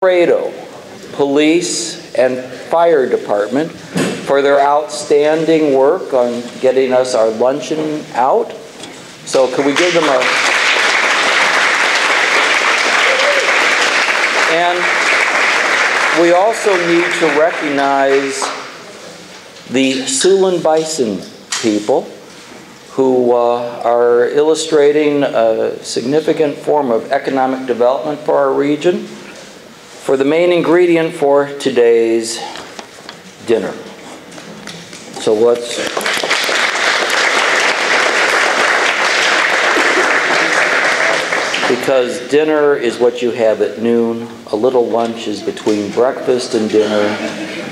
Emerado Police and Fire Department for their outstanding work on getting us our luncheon out. So can we give them a... And we also need to recognize the Siouxland bison people who are illustrating a significant form of economic development for our region, for the main ingredient for today's dinner. So let's... Because dinner is what you have at noon, a little lunch is between breakfast and dinner,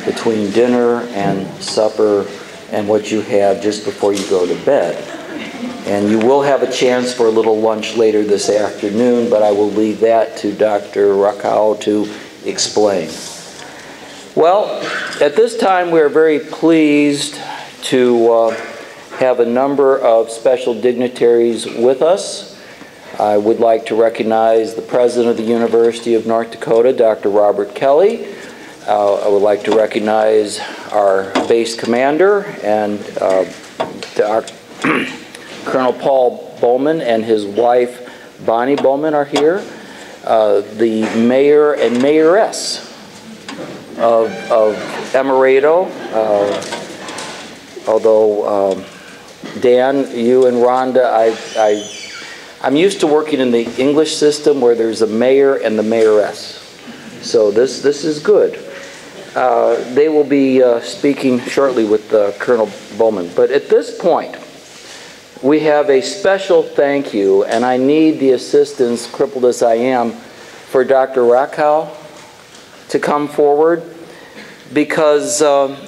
between dinner and supper, and what you have just before you go to bed. And you will have a chance for a little lunch later this afternoon, but I will leave that to Dr. Rakau to explain. Well, at this time we are very pleased to have a number of special dignitaries with us. I would like to recognize the President of the University of North Dakota, Dr. Robert Kelley. I would like to recognize our base commander and Colonel Paul Bauman and his wife Bonnie Bauman are here. The mayor and mayoress of Emerado, although Dan, you and Rhonda, I'm used to working in the English system where there's a mayor and the mayoress. So this is good. They will be speaking shortly with Colonel Bauman. But at this point, we have a special thank you, and I need the assistance, crippled as I am, for Dr. Rakau to come forward, because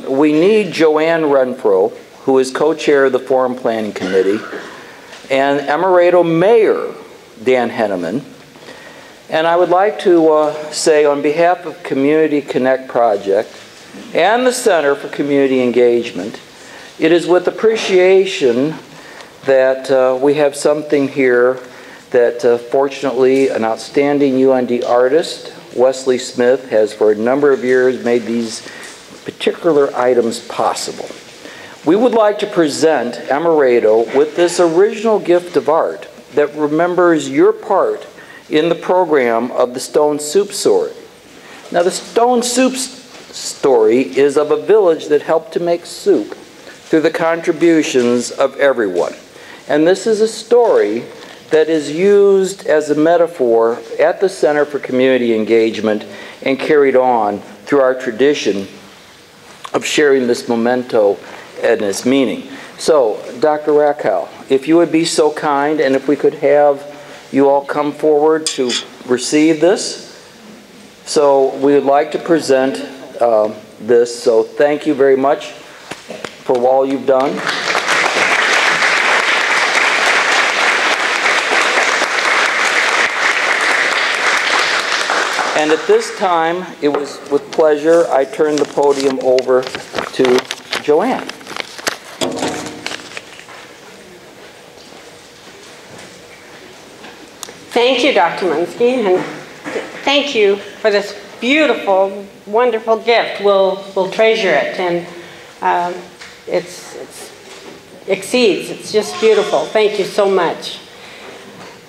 we need Joanne Renfro, who is co-chair of the Forum Planning Committee, and Emerado Mayor Dan Henneman. And I would like to say on behalf of Community Connect Project and the Center for Community Engagement, it is with appreciation that we have something here that fortunately an outstanding UND artist, Wesley Smith, has for a number of years made these particular items possible. We would like to present Emerado with this original gift of art that remembers your part in the program of the Stone Soup story. Now, the Stone Soup story is of a village that helped to make soup through the contributions of everyone. And this is a story that is used as a metaphor at the Center for Community Engagement and carried on through our tradition of sharing this memento and its meaning. So, Dr. Rakau, if you would be so kind, and if we could have you all come forward to receive this. So we would like to present this. So thank you very much for all you've done. And at this time, it was with pleasure I turn the podium over to Joanne. Thank you, Dr. Munsky, and thank you for this beautiful, wonderful gift. We'll treasure it, and it exceeds. It's just beautiful. Thank you so much.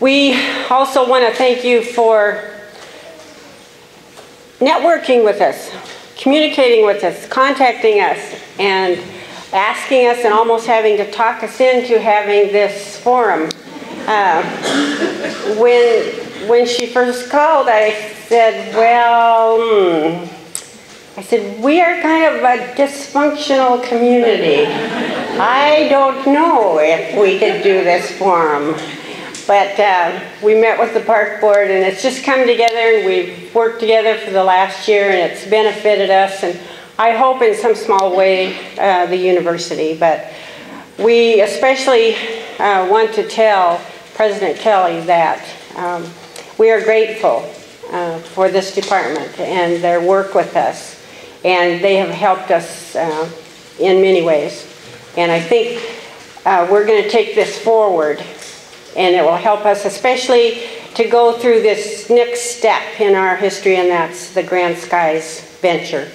We also want to thank you for networking with us, communicating with us, contacting us, and asking us and almost having to talk us into having this forum. When she first called, I said, well, I said, we are kind of a dysfunctional community. I don't know if we could do this forum. But we met with the park board, and it's just come together, and we've worked together for the last year, and it's benefited us, and I hope in some small way the university. But we especially want to tell President Kelley that we are grateful for this department and their work with us, and they have helped us in many ways. And I think we're going to take this forward, and it will help us, especially to go through this next step in our history, and that's the Grand Skies venture.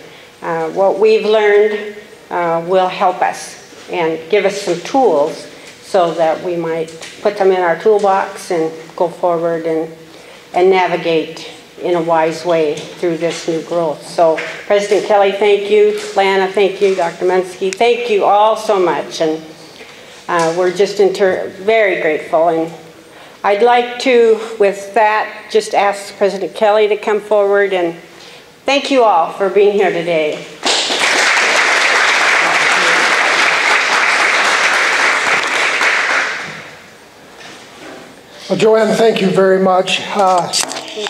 What we've learned will help us and give us some tools so that we might put them in our toolbox and go forward and navigate in a wise way through this new growth. So President Kelley, thank you. Lana, thank you. Dr. Munsky, thank you all so much. And we're just very grateful. And I'd like to, with that, just ask President Kelley to come forward, and thank you all for being here today. Well, Joanne, thank you very much. Those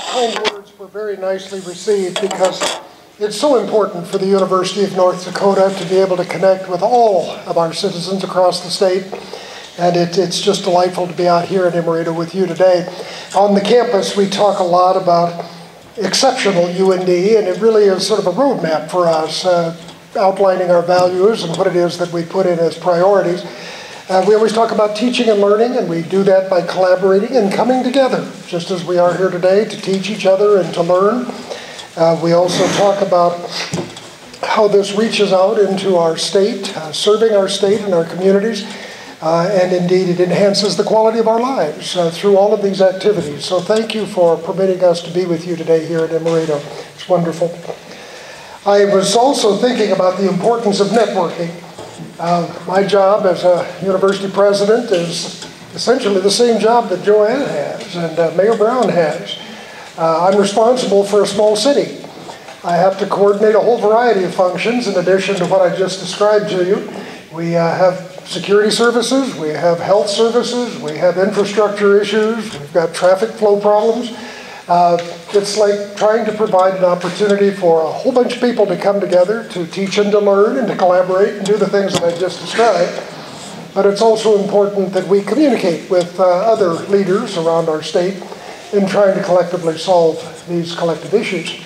kind words were very nicely received, because it's so important for the University of North Dakota to be able to connect with all of our citizens across the state. And it's just delightful to be out here in Emerado with you today. On the campus, we talk a lot about exceptional UND, and it really is sort of a roadmap for us, outlining our values and what it is that we put in as priorities. We always talk about teaching and learning, and we do that by collaborating and coming together, just as we are here today, to teach each other and to learn. We also talk about how this reaches out into our state, serving our state and our communities, and indeed it enhances the quality of our lives through all of these activities. So thank you for permitting us to be with you today here at Emerado. It's wonderful. I was also thinking about the importance of networking. My job as a university president is essentially the same job that Joanne has and Mayor Brown has. I'm responsible for a small city. I have to coordinate a whole variety of functions in addition to what I just described to you. We have security services, we have health services, we have infrastructure issues, we've got traffic flow problems. It's like trying to provide an opportunity for a whole bunch of people to come together to teach and to learn and to collaborate and do the things that I just described. But it's also important that we communicate with other leaders around our state in trying to collectively solve these collective issues.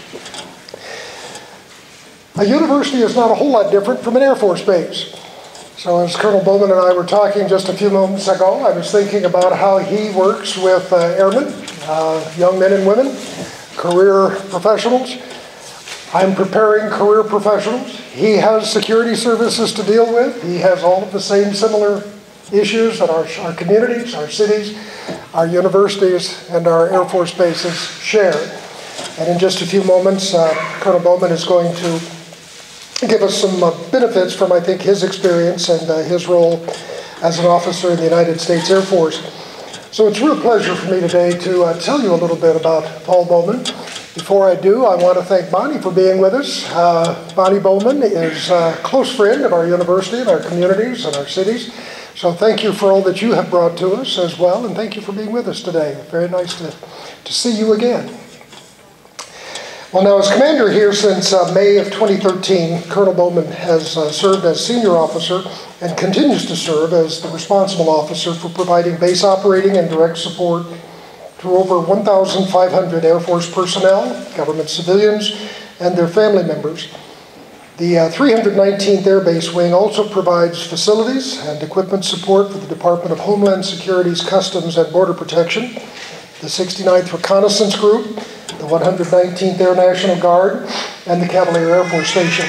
A university is not a whole lot different from an Air Force base. So as Colonel Bauman and I were talking just a few moments ago, I was thinking about how he works with airmen, young men and women, career professionals. I'm preparing career professionals. He has security services to deal with. He has all of the same similar issues that our communities, our cities, our universities, and our Air Force bases share. And in just a few moments, Colonel Bauman is going to give us some benefits from, I think, his experience and his role as an officer in the United States Air Force. So it's a real pleasure for me today to tell you a little bit about Paul Bauman. Before I do, I want to thank Bonnie for being with us. Bonnie Bauman is a close friend of our university and our communities and our cities. So thank you for all that you have brought to us as well, and thank you for being with us today. Very nice to see you again. Well, now, as commander here since May of 2013, Colonel Bauman has served as senior officer and continues to serve as the responsible officer for providing base operating and direct support to over 1,500 Air Force personnel, government civilians, and their family members. The 319th Air Base Wing also provides facilities and equipment support for the Department of Homeland Security's Customs and Border Protection, the 69th Reconnaissance Group, the 119th Air National Guard, and the Cavalier Air Force Station.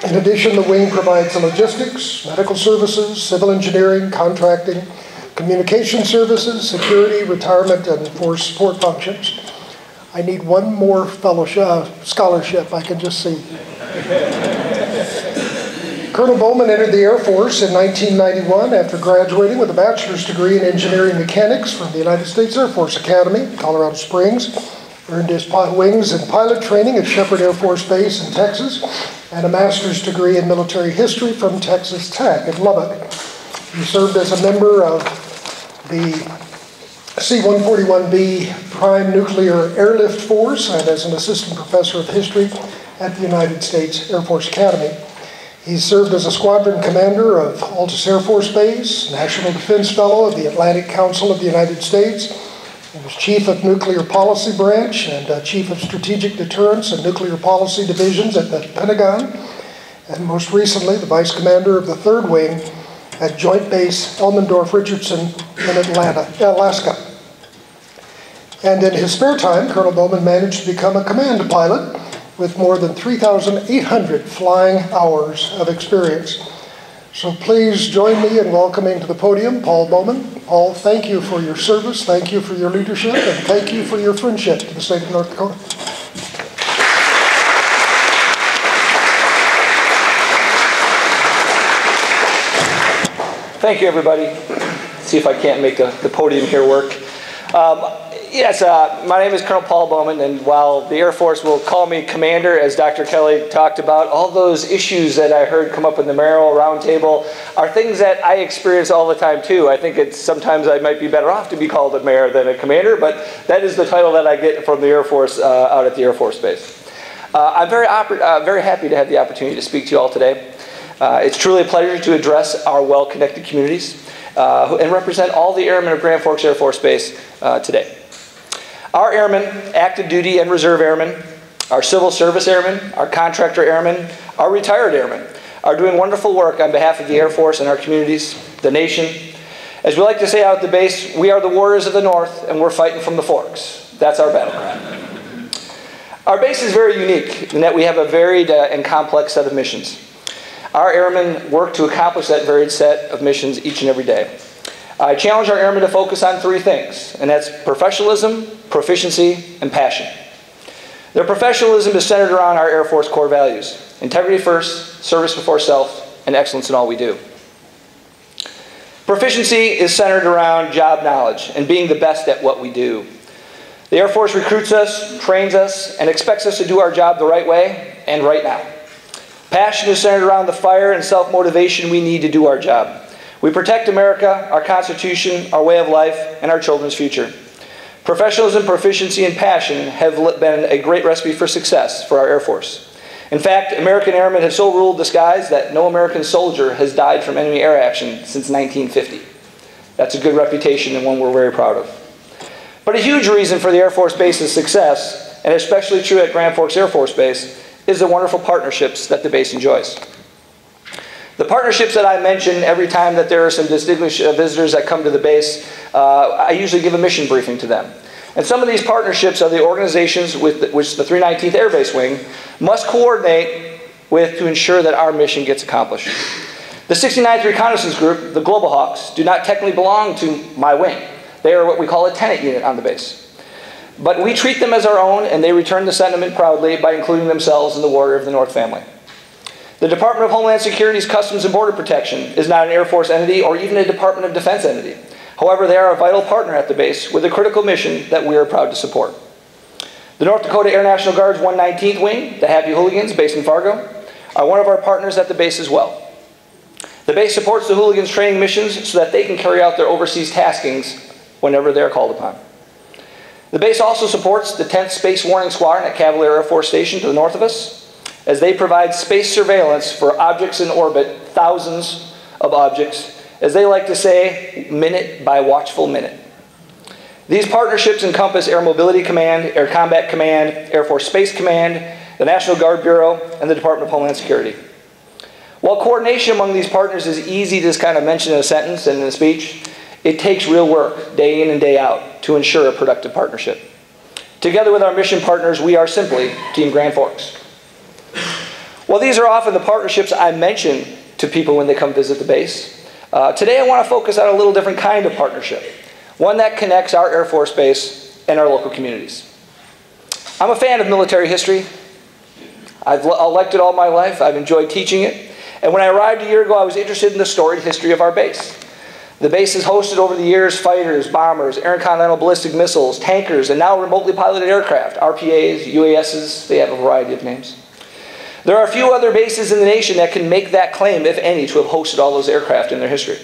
In addition, the wing provides logistics, medical services, civil engineering, contracting, communication services, security, retirement, and force support functions. I need one more scholarship, I can just see. Colonel Bauman entered the Air Force in 1991 after graduating with a bachelor's degree in engineering mechanics from the United States Air Force Academy, Colorado Springs. Earned his wings and pilot training at Shepherd Air Force Base in Texas, and a master's degree in military history from Texas Tech in Lubbock. He served as a member of the C-141B Prime Nuclear Airlift Force and as an assistant professor of history at the United States Air Force Academy. He served as a squadron commander of Altus Air Force Base, National Defense Fellow of the Atlantic Council of the United States. He was Chief of Nuclear Policy Branch and Chief of Strategic Deterrence and Nuclear Policy Divisions at the Pentagon, and most recently the Vice Commander of the 3rd Wing at Joint Base Elmendorf-Richardson in Atlanta, Alaska. And in his spare time, Colonel Bauman managed to become a command pilot with more than 3,800 flying hours of experience. So please join me in welcoming to the podium Paul Bauman. Paul, thank you for your service, thank you for your leadership, and thank you for your friendship to the state of North Dakota. Thank you, everybody. Let's see if I can't make the podium here work. Yes, my name is Colonel Paul Bauman, and while the Air Force will call me Commander, as Dr. Kelley talked about, all those issues that I heard come up in the Merrill Roundtable are things that I experience all the time, too. I think sometimes I might be better off to be called a mayor than a commander, but that is the title that I get from the Air Force out at the Air Force Base. I'm very happy to have the opportunity to speak to you all today. It's truly a pleasure to address our well-connected communities and represent all the airmen of Grand Forks Air Force Base today. Our airmen, active duty and reserve airmen, our civil service airmen, our contractor airmen, our retired airmen are doing wonderful work on behalf of the Air Force and our communities, the nation. As we like to say out at the base, we are the warriors of the North and we're fighting from the forks. That's our battle cry. Our base is very unique in that we have a varied and complex set of missions. Our airmen work to accomplish that varied set of missions each and every day. I challenge our airmen to focus on three things, and that's professionalism, proficiency, and passion. Their professionalism is centered around our Air Force core values: integrity first, service before self, and excellence in all we do. Proficiency is centered around job knowledge and being the best at what we do. The Air Force recruits us, trains us, and expects us to do our job the right way and right now. Passion is centered around the fire and self-motivation we need to do our job. We protect America, our Constitution, our way of life, and our children's future. Professionalism, proficiency, and passion have been a great recipe for success for our Air Force. In fact, American airmen have so ruled the skies that no American soldier has died from enemy air action since 1950. That's a good reputation and one we're very proud of. But a huge reason for the Air Force Base's success, and especially true at Grand Forks Air Force Base, is the wonderful partnerships that the base enjoys. The partnerships that I mention every time that there are some distinguished visitors that come to the base, I usually give a mission briefing to them. And some of these partnerships are the organizations with which the 319th Air Base Wing must coordinate with to ensure that our mission gets accomplished. The 69th Reconnaissance Group, the Global Hawks, do not technically belong to my wing. They are what we call a tenant unit on the base. But we treat them as our own, and they return the sentiment proudly by including themselves in the Warrior of the North family. The Department of Homeland Security's Customs and Border Protection is not an Air Force entity or even a Department of Defense entity. However, they are a vital partner at the base with a critical mission that we are proud to support. The North Dakota Air National Guard's 119th Wing, the Happy Hooligans, based in Fargo, are one of our partners at the base as well. The base supports the Hooligans training missions so that they can carry out their overseas taskings whenever they are called upon. The base also supports the 10th Space Warning Squadron at Cavalier Air Force Station to the north of us, as they provide space surveillance for objects in orbit, thousands of objects, as they like to say, minute by watchful minute. These partnerships encompass Air Mobility Command, Air Combat Command, Air Force Space Command, the National Guard Bureau, and the Department of Homeland Security. While coordination among these partners is easy to just kind of mention in a sentence and in a speech, it takes real work, day in and day out, to ensure a productive partnership. Together with our mission partners, we are simply Team Grand Forks. Well, these are often the partnerships I mention to people when they come visit the base. Today I want to focus on a little different kind of partnership, one that connects our Air Force Base and our local communities. I'm a fan of military history. I've liked it all my life. I've enjoyed teaching it. And when I arrived a year ago, I was interested in the storied history of our base. The base has hosted over the years fighters, bombers, intercontinental ballistic missiles, tankers, and now remotely piloted aircraft, RPAs, UASs, they have a variety of names. There are a few other bases in the nation that can make that claim, if any, to have hosted all those aircraft in their history.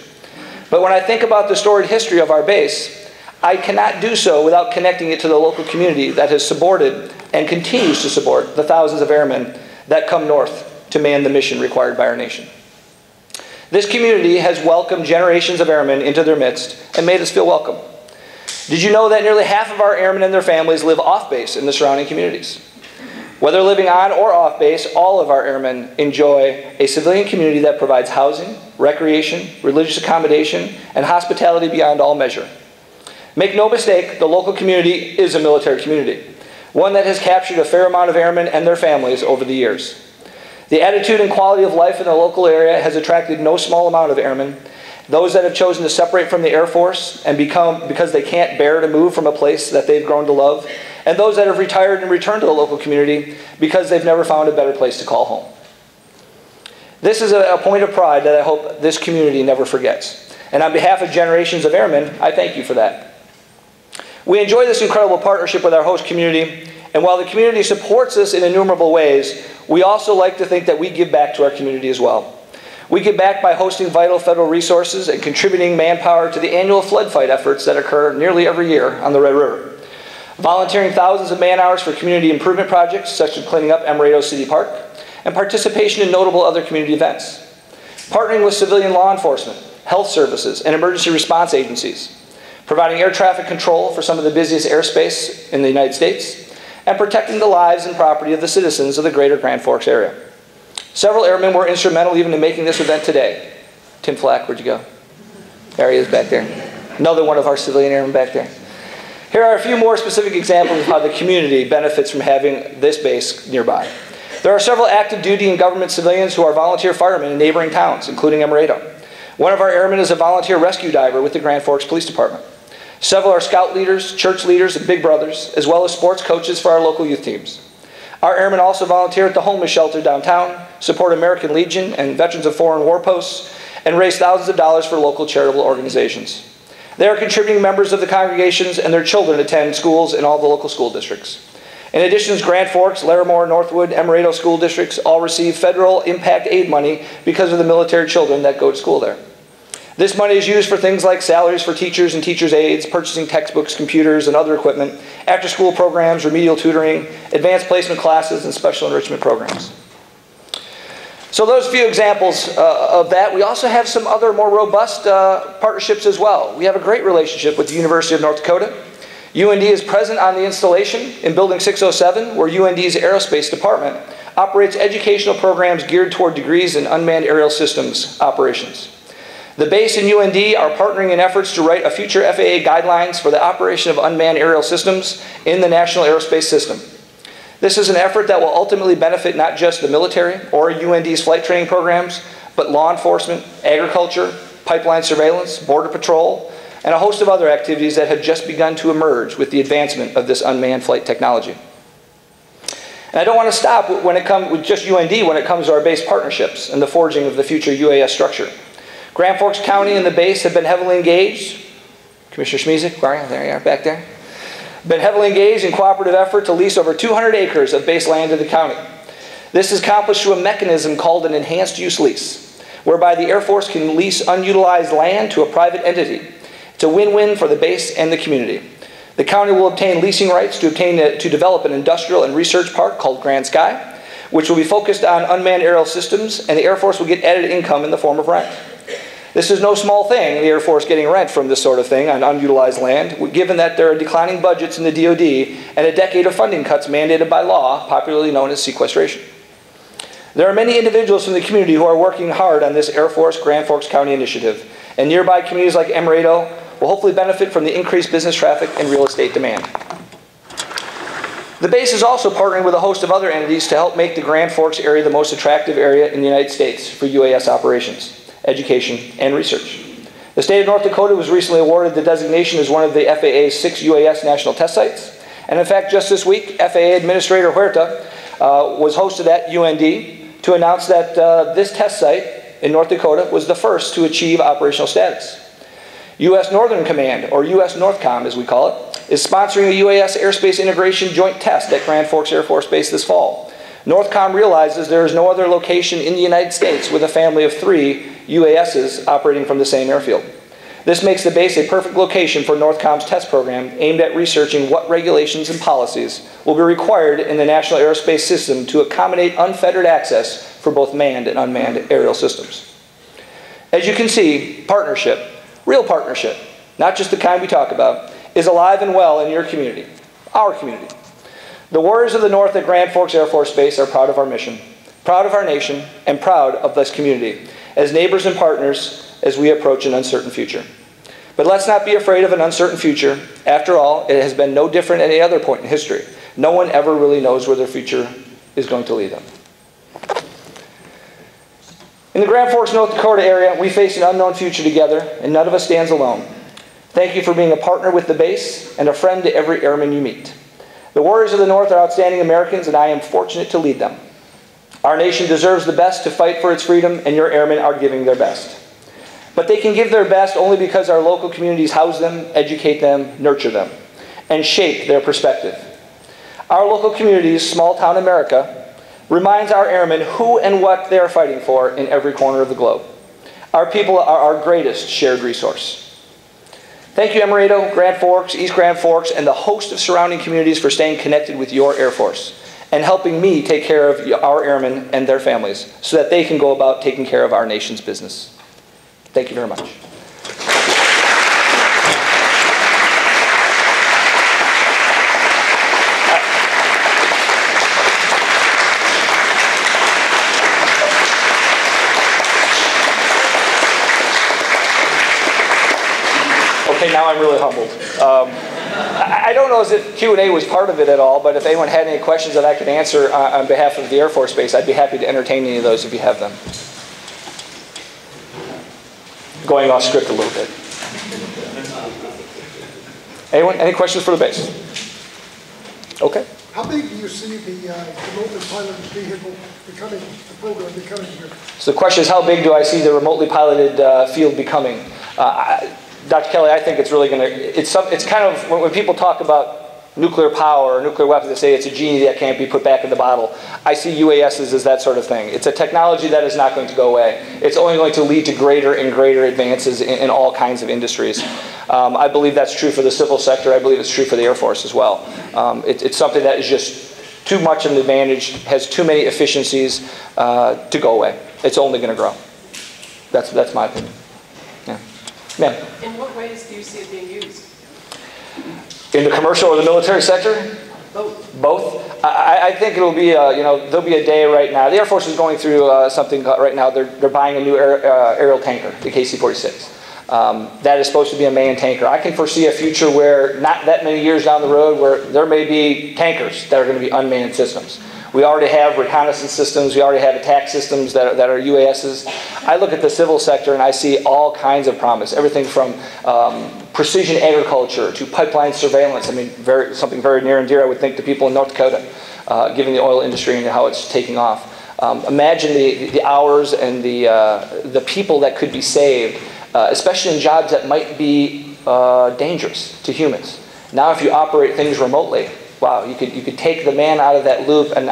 But when I think about the storied history of our base, I cannot do so without connecting it to the local community that has supported and continues to support the thousands of airmen that come north to man the mission required by our nation. This community has welcomed generations of airmen into their midst and made us feel welcome. Did you know that nearly half of our airmen and their families live off base in the surrounding communities? Whether living on or off base, all of our airmen enjoy a civilian community that provides housing, recreation, religious accommodation, and hospitality beyond all measure. Make no mistake, the local community is a military community, one that has captured a fair amount of airmen and their families over the years. The attitude and quality of life in the local area has attracted no small amount of airmen, those that have chosen to separate from the Air Force and because they can't bear to move from a place that they've grown to love, and those that have retired and returned to the local community because they've never found a better place to call home. This is a point of pride that I hope this community never forgets. And on behalf of generations of airmen, I thank you for that. We enjoy this incredible partnership with our host community, and while the community supports us in innumerable ways, we also like to think that we give back to our community as well. We give back by hosting vital federal resources and contributing manpower to the annual flood fight efforts that occur nearly every year on the Red River. Volunteering thousands of man-hours for community improvement projects, such as cleaning up Emerado City Park, and participation in notable other community events. Partnering with civilian law enforcement, health services, and emergency response agencies. Providing air traffic control for some of the busiest airspace in the United States, and protecting the lives and property of the citizens of the greater Grand Forks area. Several airmen were instrumental even in making this event today. Tim Flack, where'd you go? There he is back there. Another one of our civilian airmen back there. Here are a few more specific examples of how the community benefits from having this base nearby. There are several active duty and government civilians who are volunteer firemen in neighboring towns, including Emerado. One of our airmen is a volunteer rescue diver with the Grand Forks Police Department. Several are scout leaders, church leaders, and big brothers, as well as sports coaches for our local youth teams. Our airmen also volunteer at the homeless shelter downtown, support American Legion and Veterans of Foreign War Posts, and raise thousands of dollars for local charitable organizations. They are contributing members of the congregations, and their children attend schools in all the local school districts. In addition, Grand Forks, Larimore, Northwood, Emerado school districts all receive federal impact aid money because of the military children that go to school there. This money is used for things like salaries for teachers and teachers' aides, purchasing textbooks, computers, and other equipment, after-school programs, remedial tutoring, advanced placement classes, and special enrichment programs. So those few examples of that. We also have some other more robust partnerships as well. We have a great relationship with the University of North Dakota. UND is present on the installation in Building 607, where UND's Aerospace Department operates educational programs geared toward degrees in unmanned aerial systems operations. The base and UND are partnering in efforts to write a future FAA guidelines for the operation of unmanned aerial systems in the National Aerospace System. This is an effort that will ultimately benefit not just the military or UND's flight training programs, but law enforcement, agriculture, pipeline surveillance, border patrol, and a host of other activities that have just begun to emerge with the advancement of this unmanned flight technology. And I don't want to stop when it comes with just UND when it comes to our base partnerships and the forging of the future UAS structure. Grand Forks County and the base have been heavily engaged. Commissioner Schmiezik, there you are, back there. Been heavily engaged in cooperative effort to lease over 200 acres of base land to the county. This is accomplished through a mechanism called an enhanced use lease, whereby the Air Force can lease unutilized land to a private entity. It's a win-win for the base and the community. The county will obtain leasing rights to develop an industrial and research park called Grand Sky, which will be focused on unmanned aerial systems, and the Air Force will get added income in the form of rent. This is no small thing, the Air Force getting rent from this sort of thing on unutilized land, given that there are declining budgets in the DoD and a decade of funding cuts mandated by law, popularly known as sequestration. There are many individuals from the community who are working hard on this Air Force Grand Forks County initiative, and nearby communities like Emerado will hopefully benefit from the increased business traffic and real estate demand. The base is also partnering with a host of other entities to help make the Grand Forks area the most attractive area in the United States for UAS operations, education, and research. The state of North Dakota was recently awarded the designation as one of the FAA's 6 UAS national test sites. And in fact, just this week, FAA Administrator Huerta was hosted at UND to announce that this test site in North Dakota was the first to achieve operational status. U.S. Northern Command, or U.S. NORTHCOM as we call it, is sponsoring a UAS airspace integration joint test at Grand Forks Air Force Base this fall. NORTHCOM realizes there is no other location in the United States with a family of 3 UASs operating from the same airfield. This makes the base a perfect location for NORTHCOM's test program aimed at researching what regulations and policies will be required in the National Aerospace System to accommodate unfettered access for both manned and unmanned aerial systems. As you can see, partnership, real partnership, not just the kind we talk about, is alive and well in your community, our community. The warriors of the North at Grand Forks Air Force Base are proud of our mission, proud of our nation, and proud of this community as neighbors and partners as we approach an uncertain future. But let's not be afraid of an uncertain future. After all, it has been no different at any other point in history. No one ever really knows where their future is going to lead them. In the Grand Forks, North Dakota area, we face an unknown future together, and none of us stands alone. Thank you for being a partner with the base and a friend to every airman you meet. The Warriors of the North are outstanding Americans, and I am fortunate to lead them. Our nation deserves the best to fight for its freedom, and your airmen are giving their best. But they can give their best only because our local communities house them, educate them, nurture them, and shape their perspective. Our local communities, small town America, reminds our airmen who and what they are fighting for in every corner of the globe. Our people are our greatest shared resource. Thank you, Emerado, Grand Forks, East Grand Forks, and the host of surrounding communities for staying connected with your Air Force and helping me take care of our airmen and their families so that they can go about taking care of our nation's business. Thank you very much. Okay, now I'm really humbled. I don't know if Q&A was part of it at all, but if anyone had any questions that I could answer on behalf of the Air Force Base, I'd be happy to entertain any of those if you have them. Going off script a little bit. Anyone? Any questions for the base? Okay. How big do you see the remotely piloted vehicle becoming, the program becoming here? So the question is, how big do I see the remotely piloted field becoming? Dr. Kelley, I think it's really going to, it's kind of, when people talk about nuclear power or nuclear weapons, they say it's a genie that can't be put back in the bottle. I see UASs as that sort of thing. It's a technology that is not going to go away. It's only going to lead to greater and greater advances in all kinds of industries. I believe that's true for the civil sector. I believe it's true for the Air Force as well. It's something that is just too much of an advantage, has too many efficiencies to go away. It's only going to grow. That's my opinion. Yeah. Ma'am? In what ways do you see it being used? In the commercial or the military sector? Both. Both? I think it'll be, there'll be a day right now. The Air Force is going through something right now. They're buying a new aerial tanker, the KC-46. That is supposed to be a manned tanker. I can foresee a future where, not that many years down the road, where there may be tankers that are going to be unmanned systems. We already have reconnaissance systems. We already have attack systems that are UASs. I look at the civil sector and I see all kinds of promise. Everything from precision agriculture to pipeline surveillance. I mean, something very near and dear, I would think, to people in North Dakota, given the oil industry and how it's taking off. Imagine the hours and the people that could be saved, especially in jobs that might be dangerous to humans. Now, if you operate things remotely, wow, you could take the man out of that loop and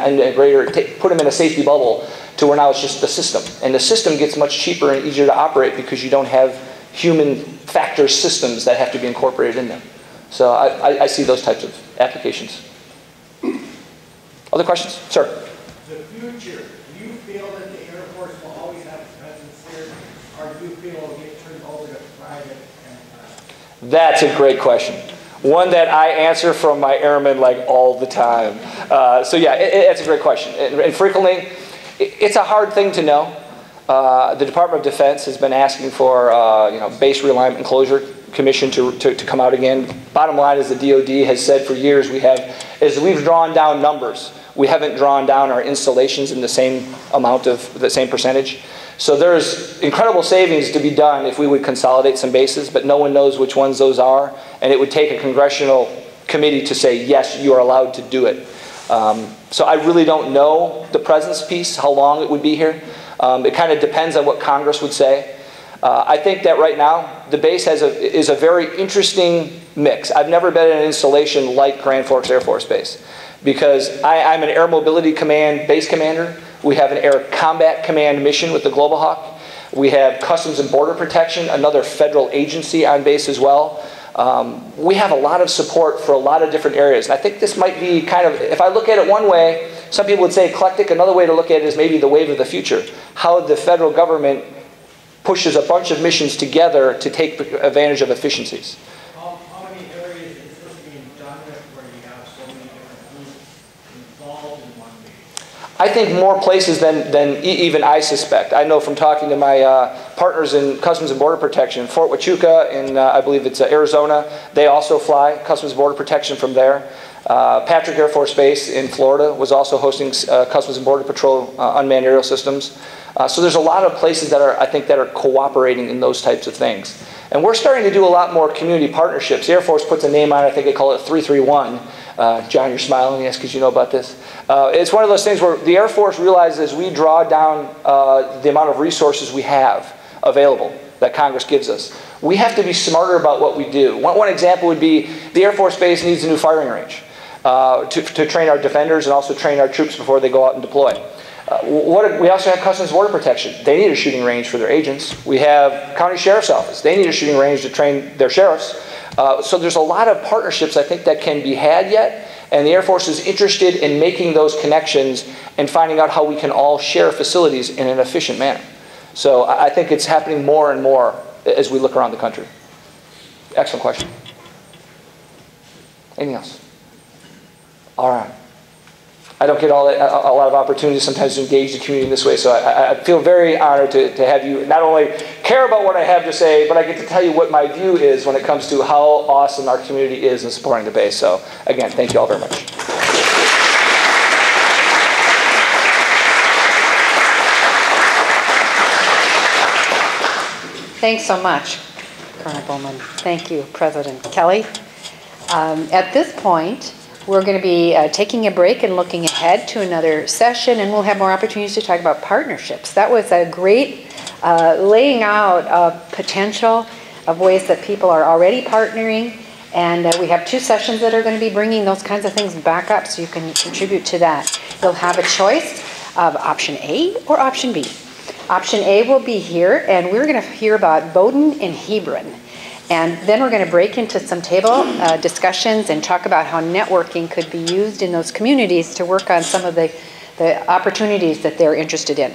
put him in a safety bubble to where now it's just the system. And the system gets much cheaper and easier to operate because you don't have human factor systems that have to be incorporated in them. So I see those types of applications. Other questions? Sir? The future, do you feel that the Air Force will always have a presence here, or do you feel it will get turned over to private? That's a great question. One that I answer from my airmen like all the time. So yeah, it's a great question. And frequently, it's a hard thing to know. The Department of Defense has been asking for base realignment and closure commission to come out again. Bottom line is the DoD has said for years we've drawn down numbers. We haven't drawn down our installations in the same amount of the same percentage. So there's incredible savings to be done if we would consolidate some bases, but no one knows which ones those are, and it would take a congressional committee to say, yes, you are allowed to do it. So I really don't know the presence piece, how long it would be here. It kind of depends on what Congress would say. I think that right now, the base is a very interesting mix. I've never been in an installation like Grand Forks Air Force Base, because I'm an Air Mobility Command base commander. We have an Air Combat Command mission with the Global Hawk. We have Customs and Border Protection, another federal agency on base as well. We have a lot of support for a lot of different areas. And I think this might be kind of, if I look at it one way, some people would say eclectic. Another way to look at it is maybe the wave of the future. How the federal government pushes a bunch of missions together to take advantage of efficiencies. How many areas is this being done with where you have so many different groups involved in one base? I think more places than even I suspect. I know from talking to my partners in Customs and Border Protection, Fort Huachuca in, I believe it's Arizona, they also fly Customs and Border Protection from there. Patrick Air Force Base in Florida was also hosting Customs and Border Patrol unmanned aerial systems. So there's a lot of places that I think that are cooperating in those types of things. And we're starting to do a lot more community partnerships. The Air Force puts a name on it, I think they call it 331. John, you're smiling, yes, because you know about this. It's one of those things where the Air Force realizes we draw down the amount of resources we have available that Congress gives us. We have to be smarter about what we do. One example would be the Air Force Base needs a new firing range to train our defenders and also train our troops before they go out and deploy. We also have Customs and Border Protection. They need a shooting range for their agents. We have County Sheriff's Office. They need a shooting range to train their sheriffs. So there's a lot of partnerships I think that can be had yet, and the Air Force is interested in making those connections and finding out how we can all share facilities in an efficient manner. So I think it's happening more and more as we look around the country. Excellent question. Anything else? All right. I don't get a lot of opportunities sometimes to engage the community in this way, so I feel very honored to have you not only care about what I have to say, but I get to tell you what my view is when it comes to how awesome our community is in supporting the base. So again, thank you all very much. Thanks so much, Colonel Bauman. Thank you, President Kelley. At this point, we're going to be taking a break and looking ahead to another session, and we'll have more opportunities to talk about partnerships. That was a great laying out of potential of ways that people are already partnering, and we have 2 sessions that are going to be bringing those kinds of things back up so you can contribute to that. You'll have a choice of option A or option B. Option A will be here, and we're going to hear about Bowdoin and Hebron. And then we're going to break into some table discussions and talk about how networking could be used in those communities to work on some of the opportunities that they're interested in.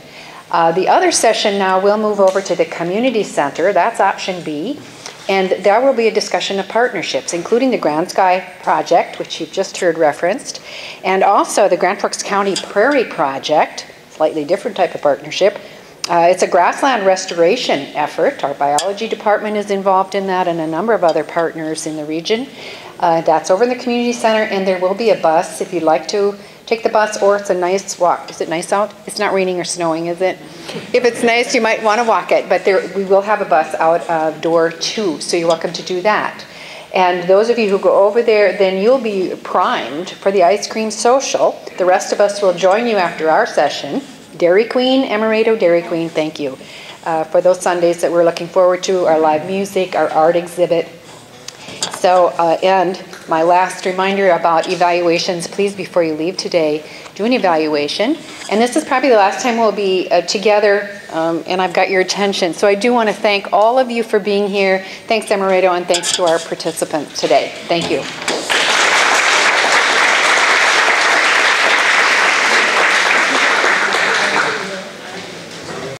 The other session now will move over to the community center. That's option B. And there will be a discussion of partnerships, including the Grand Sky Project, which you've just heard referenced, and also the Grand Forks County Prairie Project, slightly different type of partnership. It's a grassland restoration effort. Our biology department is involved in that and a number of other partners in the region. That's over in the community center, and there will be a bus if you'd like to take the bus, or it's a nice walk. Is it nice out? It's not raining or snowing, is it? If it's nice, you might want to walk it, but we will have a bus out of door 2, so you're welcome to do that. And those of you who go over there, then you'll be primed for the ice cream social. The rest of us will join you after our session. Dairy Queen, Emerado Dairy Queen, thank you for those Sundays that we're looking forward to, our live music, our art exhibit. So, and my last reminder about evaluations, please, before you leave today, do an evaluation. And this is probably the last time we'll be together, and I've got your attention. So I do want to thank all of you for being here. Thanks, Emerado, and thanks to our participants today. Thank you.